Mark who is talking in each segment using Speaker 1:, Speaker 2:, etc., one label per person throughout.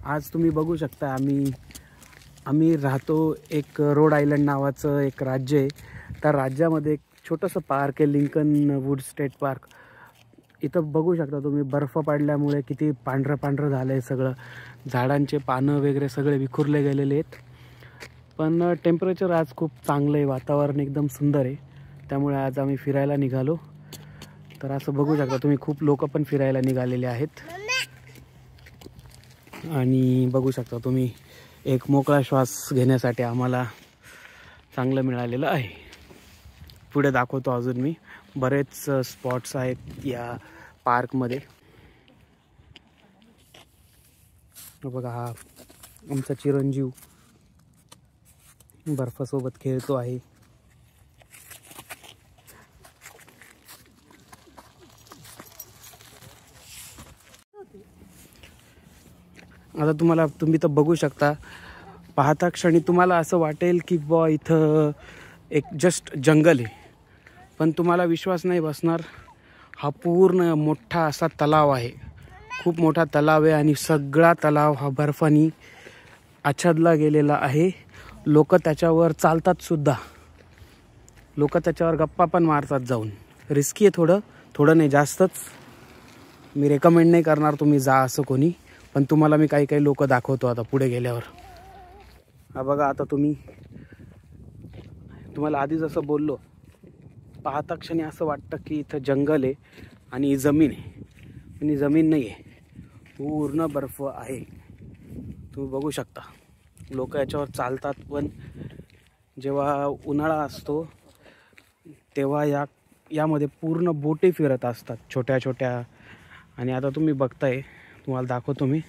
Speaker 1: आज तुम्ही बघू शकता आम्ही राहतो एक रोड आयलंड नावाचं एक राज्य आहे. त्या राज्यामध्ये एक छोटंसं पार्क आहे, लिंकन वूड स्टेट पार्क. इथं बघू शकता तुम्ही, बर्फ पडल्यामुळे किती पांढरं पांढरं झालं आहे सगळं. झाडांचे पानं वगैरे सगळे विखुरले गेलेले आहेत. पण टेम्परेचर आज खूप चांगलं आहे, वातावरण एकदम सुंदर आहे. त्यामुळे आज आम्ही फिरायला निघालो. तर असं बघू शकता तुम्ही, खूप लोक पण फिरायला निघालेले आहेत. आणि बघू शकता तुम्ही, एक मोकळा श्वास घेण्यासाठी आम्हाला चांगलं मिळालेलं आहे. पुढे दाखवतो अजून मी, बरेच स्पॉट्स आहेत या पार्कमध्ये. बघा, हा आमचा चिरंजीव बर्फासोबत खेळतो आहे. आता तुम्ही तर बघू शकता, पाहता क्षणी तुम्हाला असं वाटेल की बुवा इथं एक जस्ट जंगल आहे. पण तुम्हाला विश्वास नाही बसणार, हा पूर्ण मोठा असा तलाव आहे. खूप मोठा तलाव आहे आणि सगळा तलाव हा बर्फानी आच्छादला गेलेला आहे. लोक त्याच्यावर चालतात सुद्धा, लोक त्याच्यावर गप्पा पण मारतात जाऊन. रिस्की आहे थोडं नाही, जास्तच. मी रेकमेंड नाही करणार तुम्ही जा असं कोणी, पण तुम्हाला मी काही लोक दाखवतो आता पुढे गेल्यावर. हा बघा, आता तुम्हाला आधी जसं बोललो, पाहता क्षणी असं वाटतं की इथं जंगल आहे आणि जमीन आहे. आणि जमीन नाही आहे, पूर्ण बर्फ आहे. तुम्ही बघू शकता, लोक याच्यावर चालतात. पण जेव्हा उन्हाळा असतो तेव्हा यामध्ये पूर्ण बोटी फिरत असतात, छोट्या छोट्या. आणि आता तुम्ही बघताय, तुम्हाला दाखवतो मी.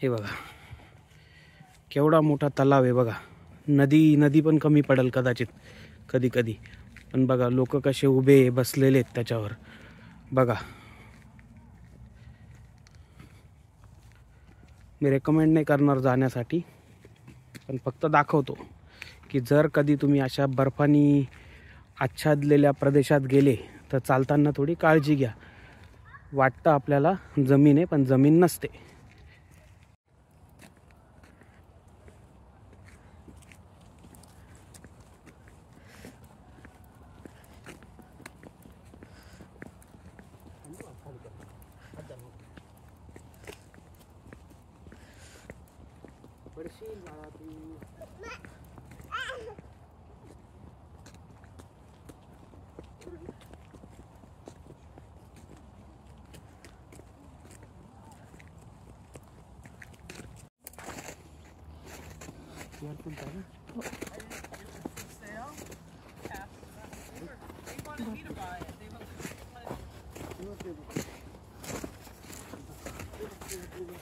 Speaker 1: हे बघा, केवढा मोठा तलाव आहे बघा. नदी पण कमी पडेल कदाचित कधी. पण बघा, लोक कसे उभे बसलेले आहेत त्याच्यावर बघा. मी रेकमेंड नाही करणार जाण्यासाठी, पण फक्त दाखवतो की जर कधी तुम्ही अशा बर्फानी आच्छादलेल्या प्रदेशात गेले तर चालताना थोडी काळजी घ्या. वाटतं आपल्याला जमीन आहे, पण जमीन नसते.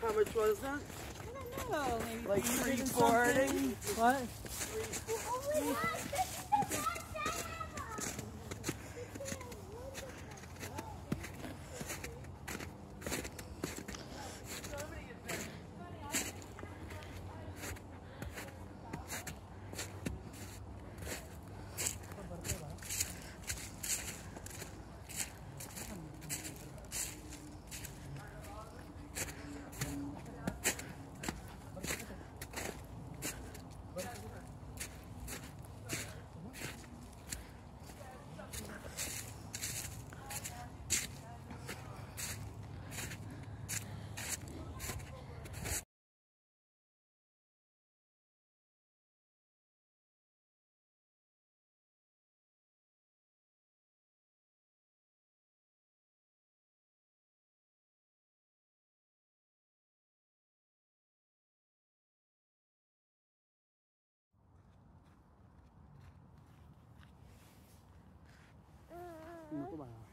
Speaker 2: How much was that?
Speaker 3: I don't know, maybe
Speaker 2: Like
Speaker 3: 340. What?
Speaker 1: नको बाळा.